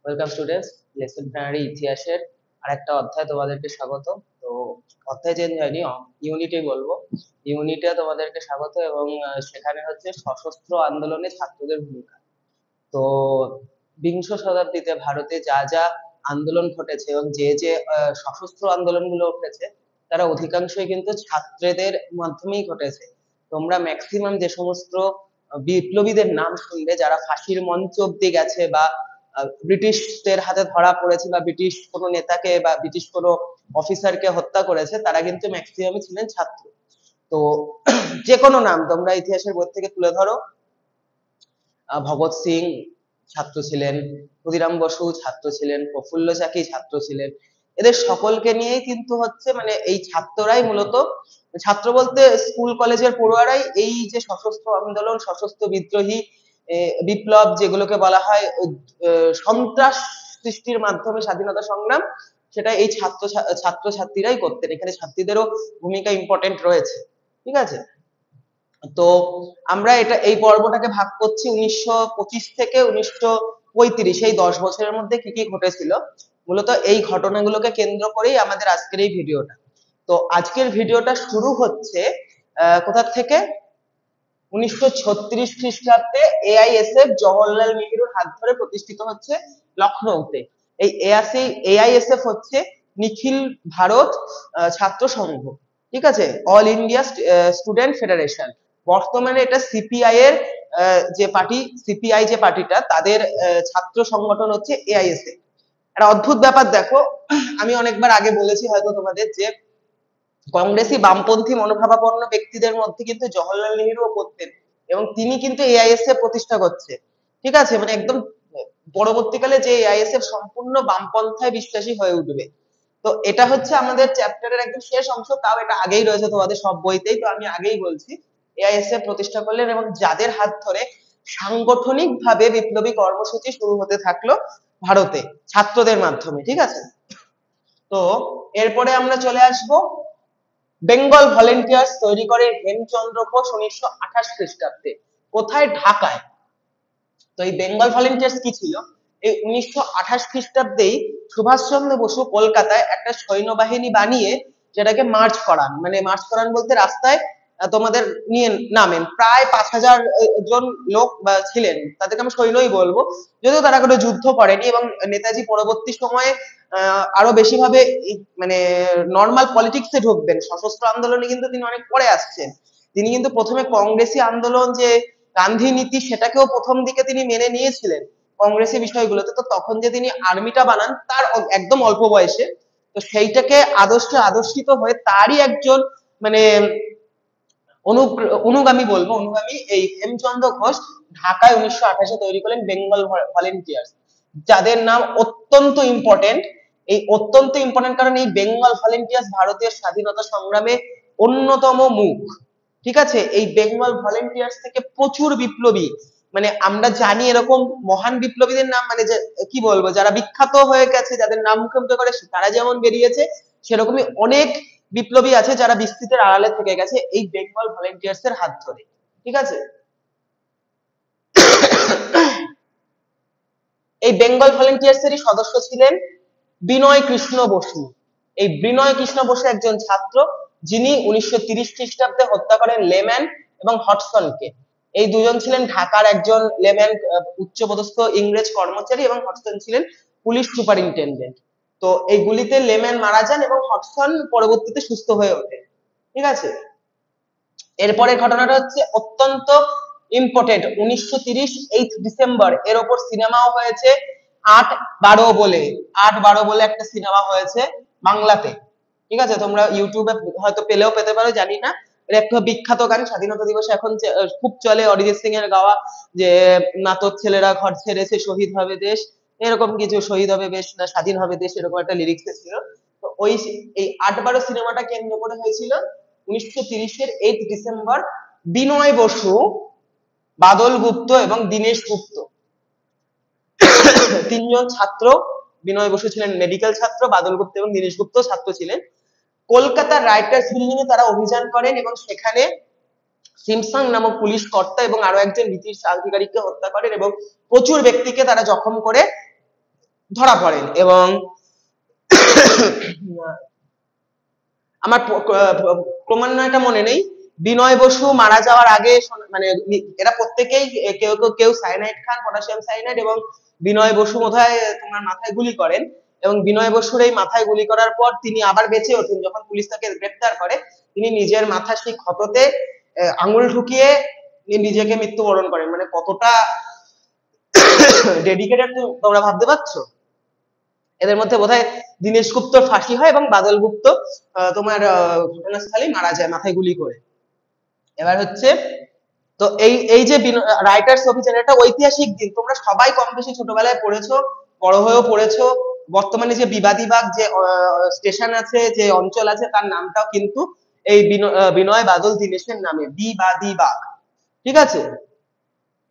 Welcome students, lesson plenary ইতিহাসের আরেকটা অধ্যায় তোমাদেরকে স্বাগত। তো অধ্যায় চেঞ্জ হয়নি, ইউনিটেই বলবো। ইউনিটে তোমাদেরকে স্বাগত এবং সেখানে হচ্ছে সশস্ত্র আন্দোলনে ছাত্রদের ভূমিকা। তো বিংশ শতাব্দীতে ভারতে যা যা আন্দোলন ঘটেছে এবং যে যে সশস্ত্র আন্দোলনগুলো উঠেছে তারা অধিকাংশই কিন্তু ছাত্রদের মাধ্যমেই ঘটেছে। তোমরা ম্যাক্সিমাম যে সমস্ত বিপ্লবীদের নাম শুনবে যারা ফাঁসির মঞ্চ অব্দি গেছে বা ব্রিটিশদের হাতে ধরা পড়েছে বা ব্রিটিশ কোনো নেতাকে বা ব্রিটিশ কোনো অফিসারকে হত্যা করেছে, তারা কিন্তু ম্যাক্সিমামই ছিলেন ছাত্র। তো যে কোনো নাম তোমরা ইতিহাসের বই থেকে তুলে ধরো, ভগৎ সিং ছাত্র ছিলেন, ক্ষুদিরাম বসু ছাত্র ছিলেন, প্রফুল্ল চাকি ছাত্র ছিলেন। এদের সকলকে নিয়েই কিন্তু হচ্ছে মানে এই ছাত্ররাই মূলত, ছাত্র বলতে স্কুল কলেজের পড়ুয়ারাই এই যে সশস্ত্র আন্দোলন, সশস্ত্র বিদ্রোহী বিপ্লব যেগুলোকে বলা হয় সন্ত্রাস সৃষ্টির মাধ্যমে স্বাধীনতা সংগ্রাম, সেটা এই ছাত্রছাত্রীরাই করতেন। এখানে ছাত্রীদেরও ভূমিকা ইম্পর্টেন্ট রয়েছে। ঠিক আছে, তো আমরা এই পর্বটাকে ভাগ করছি 1925 থেকে 1935, এই 10 বছরের মধ্যে কি কি ঘটেছিল। মূলত এই ঘটনাগুলোকে কেন্দ্র করেই আমাদের আজকের এই ভিডিওটা। তো আজকের ভিডিওটা শুরু হচ্ছে কোথা থেকে, 1936 খ্রিস্টাব্দে এআইএসএফ জওহরলাল নেহরুর হাত ধরে প্রতিষ্ঠিত হচ্ছে লখনৌতে। এই এআইএসএফ হচ্ছে নিখিল ভারত ছাত্র সংঘ। ঠিক আছে, অল ইন্ডিয়া স্টুডেন্ট ফেডারেশন। বর্তমানে এটা সিপিআই এর যে পার্টি, সিপিআই যে পার্টিটা, তাদের ছাত্র সংগঠন হচ্ছে এআইএসএফ। একটা অদ্ভুত ব্যাপার দেখো, আমি অনেকবার আগে বলেছি হয়তো তোমাদের যে কংগ্রেসী বামপন্থী মনোভাবাপন্ন ব্যক্তিদের মধ্যে কিন্তু জওহরলাল নেহরুও পড়তেন এবং তিনি কিন্তু এআইএসএফ প্রতিষ্ঠা করছে। ঠিক আছে, মানে একদম পরবর্তীকালে যে এআইএসএফ সম্পূর্ণ বামপন্থায় বিশ্বাসী হয়ে উঠবে। তো এটা হচ্ছে আমাদের চ্যাপ্টারের একদম শেষ অংশ, তাও এটা আগেই রয়েছে তোমাদের সব বইতেই, তো আমি আগেই বলছি। এআইএসএফ প্রতিষ্ঠা করলেন এবং যাদের হাত ধরে সাংগঠনিক ভাবে বিপ্লবী কর্মসূচি শুরু হতে থাকলো ভারতে ছাত্রদের মাধ্যমে। ঠিক আছে, তো এরপরে আমরা চলে আসবো বেঙ্গল ভলেন্টিয়ার্স তৈরি করে হেমচন্দ্র ঘোষ 1928 খ্রিস্টাব্দে। কোথায়? ঢাকায়। তো এই বেঙ্গল ভলেন্টিয়ার্স কি ছিল? এই 1928 খ্রিস্টাব্দেই সুভাষচন্দ্র বসু কলকাতায় একটা সৈন্যবাহিনী বানিয়ে যেটাকে মার্চ করান, মানে মার্চ করান বলতে রাস্তায় তোমাদের নিয়ে নামেন। প্রায় 5,000 জন লোক ছিলেন, তাদেরকে আমি সৈন্যই বলবো, যদিও তারা কোনো যুদ্ধ করেনি। এবং নেতাজি পরবর্তী সময়ে আরো বেশি ভাবে মানে নর্মাল পলিটিক্সে ঢুকবেন, সশস্ত্র আন্দোলনে কিন্তু তিনি অনেক পরে আসছেন। তিনি কিন্তু প্রথমে কংগ্রেসী আন্দোলন যে গান্ধী নীতি, সেটাকেও প্রথম দিকে তিনি মেনে নিয়েছিলেন কংগ্রেসী বিষয়গুলোতে। তো তখন যে তিনি আর্মিটা বানান তার একদম অল্প বয়সে, তো সেইটাকে আদর্শিত হয়ে তারই একজন মানে অনুগামী বলবো, অনুগামী এই হেমচন্দ্র ঘোষ ঢাকায় 1928 তৈরি করলেন বেঙ্গল ভলেন্টিয়ার্স, যাদের নাম অত্যন্ত ইম্পর্টেন্ট। এই অত্যন্ত ইম্পর্টেন্ট কারণ এই বেঙ্গল ভলেন্টিয়ার্স ভারতের স্বাধীনতা সংগ্রামে অন্যতম মুখ। ঠিক আছে, এই বেঙ্গল ভলেন্টিয়ার্স থেকে প্রচুর বিপ্লবী, মানে আমরা জানি এরকম মহান বিপ্লবীদের নাম, মানে যে কি বলবো, যারা বিখ্যাত হয়ে গেছে, যাদের নাম মুখে মুখে করে তারা যেমন বেরিয়েছে, সেরকমই অনেক বিপ্লবী আছে যারা বিস্তৃতের আড়ালে থেকে গেছে এই বেঙ্গল ভলেন্টিয়ার্স এর হাত ধরে। ঠিক আছে, এই বেঙ্গল ভলেন্টিয়ার্স এরই সদস্য ছিলেন বিনয় কৃষ্ণ বসু। এই বিনয় কৃষ্ণ বসু একজন ছাত্র, যিনি 1930 খ্রিস্টাব্দে হত্যা করেন লেম্যান এবং হডসনকে। এই দুজন ছিলেন ঢাকার একজন, লেম্যান উচ্চপদস্থ ইংরেজ কর্মচারী এবং হডসন ছিলেন পুলিশ সুপারিনটেন্ডেন্ট। তো এই গুলিতে লেম্যান মারা যান এবং হডসন পরবর্তীতে সুস্থ হয়ে ওঠে। ঠিক আছে, এরপরের ঘটনাটা হচ্ছে অত্যন্ত ইম্পর্টেন্ট। 1930 8 ডিসেম্বর এর ওপর সিনেমাও হয়েছে, 8-12 বলে, 8-12 বলে একটা সিনেমা হয়েছে বাংলাতে। ঠিক আছে, তোমরা ইউটিউবে হয়তো পেলেও পেতে পারো, জানি না। এর একটা বিখ্যাত গান স্বাধীনতা দিবসে এখন খুব চলে, অরিজিৎ সিং এর গাওয়া, যে না তোর ছেলেরা ঘর ছেড়েছে শহীদ হবে দেশ, এরকম কিছু, শহীদ হবে বেশ না স্বাধীন হবে দেশ, এরকম একটা লিরিক্স ছিল। তো এই 8-12 সিনেমাটা কেন্দ্র করে হয়েছিল 1930-এর 8 ডিসেম্বর। বিনয় বসু, বাদল গুপ্ত এবং দীনেশ গুপ্ত, তিনজন ছাত্র। বিনয় বসু ছিলেন মেডিকেল ছাত্র, বাদল গুপ্ত এবং দীনেশ গুপ্ত ছাত্র ছিলেন। কলকাতার রাইটার্স বিল্ডিং এ তারা অভিযান করেন এবং সেখানে সিমসন নামক পুলিশ কর্তা এবং আরো একজন ব্রিটিশ আধিকারিককে হত্যা করেন এবং প্রচুর ব্যক্তিকে তারা জখম করে ধরা পড়েন এবং আমার ক্রমান্বয়টা মনে নেই, বিনয় বসু মারা যাওয়ার আগে মানে এরা প্রত্যেকেই কেউ কেউ কেউ সায়ানাইড খান, পটাশিয়াম সায়ানাইড, এবং বিনয় বসু বোধহয় তোমার মাথায় গুলি করেন, এবং বিনয় বসুর এই মাথায় গুলি করার পর তিনি আবার বেঁচে ওঠেন। যখন পুলিশ তাকে গ্রেফতার করে তিনি নিজের মাথার সেই ক্ষততে আঙুল ঢুকিয়ে নিজেকে মৃত্যুবরণ করেন। মানে কতটা ডেডিকেটেড তোমরা ভাবতে পারছো। এদের মধ্যে বোধহয় দীনেশ গুপ্তর ফাঁসি হয় এবং বাদল গুপ্ত তোমার ঘটনাস্থলেই মারা যায় মাথায় গুলি করে। এবার হচ্ছে তো এই যে রাইটার্স অভিযান, এটা ঐতিহাসিক দিন, তোমরা সবাই কম বেশি ছোটবেলায় পড়েছো, বড় হয়েও পড়েছো। বর্তমানে যে বিবাদীবাগ যে স্টেশন আছে, যে অঞ্চল আছে, তার নামটাও কিন্তু এই বিনয় বাদল দীনেশের নামে, বিবাদীবাগ। ঠিক আছে,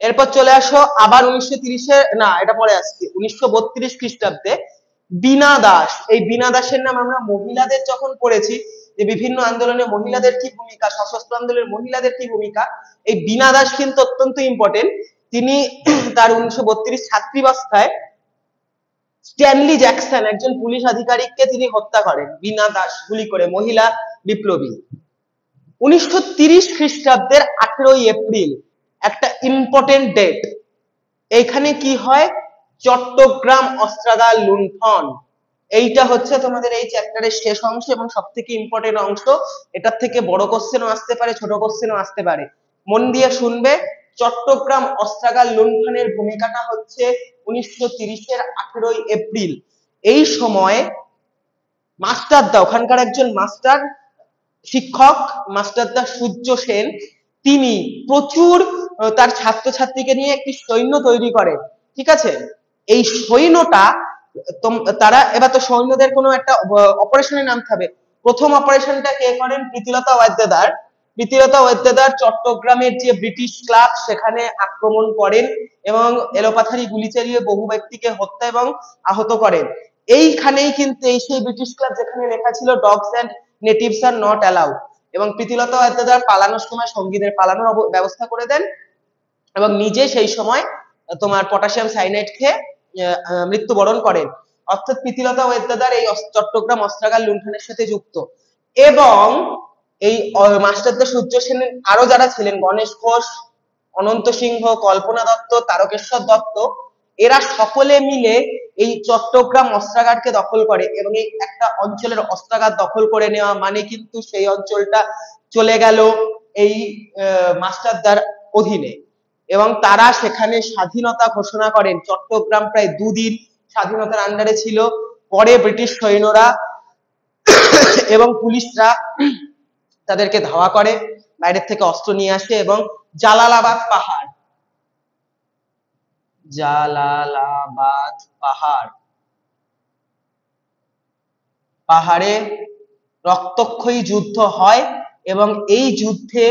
এরপর চলে আসো আবার 1930-এ, না এটা পরে আসছে, 1932 খ্রিস্টাব্দে বীণা দাস। এই বীণা দাসের নাম আমরা মহিলাদের যখন পড়েছি যে বিভিন্ন আন্দোলনে মহিলাদের কি ভূমিকা, সশস্ত্র আন্দোলনের মহিলাদের কি ভূমিকা, এই বীণা দাস কিন্তু অত্যন্ত ইম্পর্টেন্ট। তিনি তার 1932 ছাত্রীবস্থায় স্ট্যানলি জ্যাকসন একজন পুলিশ আধিকারিককে তিনি হত্যা করেন, বীণা দাস গুলি করে, মহিলা বিপ্লবী। 1930 খ্রিস্টাব্দের 18ই এপ্রিল একটা ইম্পর্টেন্ট ডেট। এইখানে কি হয়, চট্টগ্রাম অস্ত্রাগার লুণ্ঠন। এইটা হচ্ছে তোমাদের এই চ্যাপ্টারের শেষ অংশ এবং সব থেকে ইম্পর্টেন্ট অংশ। এটার থেকে বড় কোশ্চেনও আসতে পারে, ছোট কোশ্চেনও আসতে পারে, মন দিয়ে শুনবে। চট্টগ্রাম অস্ত্রাগার লুণ্ঠনের ভূমিকাটা হচ্ছে 1930-এর 18ই এপ্রিল। এই সময় মাস্টারদা, ওখানকার একজন মাস্টার শিক্ষক মাস্টারদা সূর্য সেন, তিনি প্রচুর তার ছাত্রছাত্রীকে নিয়ে একটি সৈন্য তৈরি করেন। ঠিক আছে, এই সৈন্যটা তারা এবার তো সৈন্যদের কোনো একটা অপারেশনে নামতে হবে। প্রথম অপারেশনটা কে করেন, প্রীতিলতা ওয়াদ্দেদার। প্রীতিলতা ওয়াদ্দেদার চট্টগ্রামের যে ব্রিটিশ ক্লাব সেখানে আক্রমণ করেন এবং এলোপাথারি গুলি চালিয়ে বহু ব্যক্তিকে হত্যা এবং আহত করেন। এইখানেই কিন্তু এই সেই ব্রিটিশ ক্লাব যেখানে লেখা ছিল dogs and natives are not allowed, এবং প্রীতিলতা ওয়াদ্দেদার পালানোর সময় সঙ্গীদের পালানোর ব্যবস্থা করে দেন এবং নিজে সেই সময় তোমার পটাশিয়াম সাইনাইড খেয়ে মৃত্যুবরণ করেন। অর্থাৎ প্রীতিলতা ওয়াদ্দেদার এই চট্টগ্রাম অস্ত্রাগার লুণ্ঠনের সাথে যুক্ত। এবং এই মাস্টারদা সূর্য সেন আরো যারা ছিলেন, গণেশ ঘোষ, অনন্ত সিংহ, কল্পনা দত্ত, তারকেশ্বর দত্ত, এরা সকলে মিলে এই চট্টগ্রাম অস্ত্রাগারকে দখল করে। এবং এই একটা অঞ্চলের অস্ত্রাগার দখল করে নেওয়া মানে কিন্তু সেই অঞ্চলটা চলে গেল এই মাস্টারদার অধীনে, এবং তারা সেখানে স্বাধীনতা ঘোষণা করেন। চট্টগ্রাম প্রায় 2 দিন স্বাধীনতার আন্ডারে ছিল। পরে ব্রিটিশ সৈন্যরা এবং পুলিশরা তাদেরকে ধাওয়া করে, বাইরের থেকে অস্ত্র নিয়ে আসে এবং জালালাবাদ পাহাড়, জালালাবাদ পাহাড়ে রক্তক্ষয়ী যুদ্ধ হয় এবং এই যুদ্ধে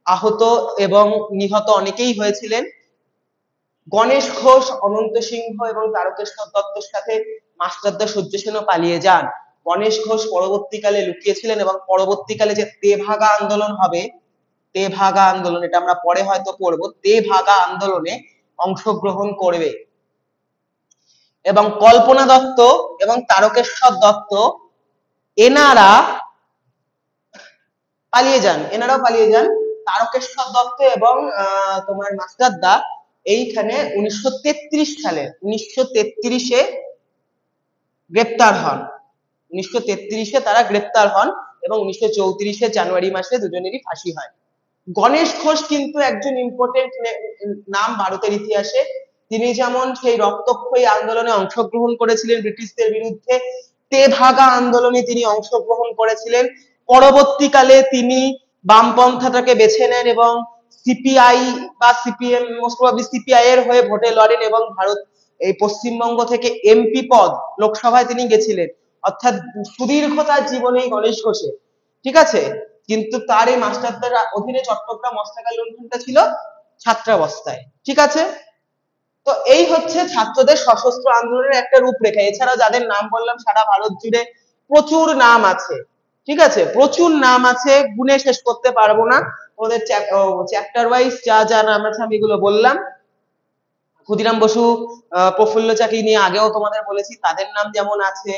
আহত এবং নিহত অনেকেই হয়েছিলেন। গণেশ ঘোষ, অনন্ত সিংহ এবং তারকেশ্বর দত্তের সাথে মাস্টারদা সূর্য সেনও পালিয়ে যান। গণেশ ঘোষ পরবর্তীকালে লুকিয়েছিলেন এবং পরবর্তীকালে যে তেভাগা আন্দোলন হবে, তেভাগা আন্দোলন, এটা আমরা পরে হয়তো পড়বো, তেভাগা আন্দোলনে অংশগ্রহণ করবে। এবং কল্পনা দত্ত এবং তারকেশ্বর দত্ত এনারাও পালিয়ে যান। তারকেশ্বর দত্ত এবং তোমার মাস্টারদা এইখানে 1933 সালে 1933-এ গ্রেপ্তার হন। 1933-এ তারা গ্রেপ্তার হন এবং 1934-এ জানুয়ারি মাসে দুজনেরই ফাঁসি হয়। গণেশ ঘোষ কিন্তু একজন ইম্পর্টেন্ট নাম ভারতের ইতিহাসে। তিনি যেমন সেই রক্তক্ষয়ী আন্দোলনে অংশগ্রহণ করেছিলেন ব্রিটিশদের বিরুদ্ধে, তেভাগা আন্দোলনে তিনি অংশগ্রহণ করেছিলেন। পরবর্তীকালে তিনি বামপন্থাটাকে বেছে নেন এবং সিপিআই বা সিপিএম, মোস্ট প্রবাবলি সিপিআই এর হয়ে ভোটে লড়েন এবং ভারত এই পশ্চিমবঙ্গ থেকে এমপি পদ লোকসভায় তিনি গেছিলেন। অর্থাৎ সুদীর্ঘ তার জীবনেই গণেশ ঘোষের। ঠিক আছে, কিন্তু তার এই মাস্টারদার অধীনে চট্টগ্রাম অস্ত্রাগার লুণ্ঠনটা ছিল ছাত্রাবস্থায়। ঠিক আছে, তো এই হচ্ছে ছাত্রদের সশস্ত্র আন্দোলনের একটা রূপরেখা। এছাড়াও যাদের নাম বললাম সারা ভারত জুড়ে প্রচুর নাম আছে। ঠিক আছে, প্রচুর নাম আছে, গুণে শেষ করতে পারবো না। ওদের চ্যাপ্টার ওয়াইজ যা যা নাম আছে আমি এগুলো বললাম। ক্ষুদিরাম বসু, প্রফুল্ল চাকি নিয়ে আগেও তোমাদের বলেছি, তাদের নাম যেমন আছে,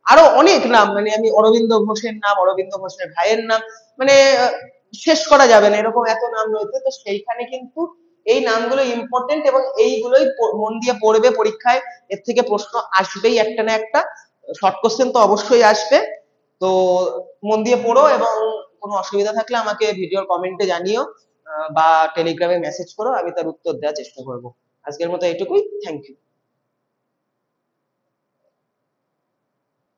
আরো অনেক নাম, মানে আমি অরবিন্দ ঘোষের নাম, অরবিন্দ ঘোষের ভাইয়ের নাম, মানে শেষ করা যাবে না, এরকম এত নাম রয়েছে। তো সেইখানে কিন্তু এই নামগুলো ইম্পর্টেন্ট, এবং এইগুলোই মন দিয়ে পড়বে পরীক্ষায়, এর থেকে প্রশ্ন আসবেই একটা না একটা, শর্ট কোশ্চেন তো অবশ্যই আসবে। তো মন দিয়ে পড়ো, এবং কোনো অসুবিধা থাকলে আমাকে ভিডিওর কমেন্টে জানিও, বা টেলিগ্রামে মেসেজ করো, আমি তার উত্তর দেওয়ার চেষ্টা করবো। আজকের মতো এইটুকুই, থ্যাংক ইউ।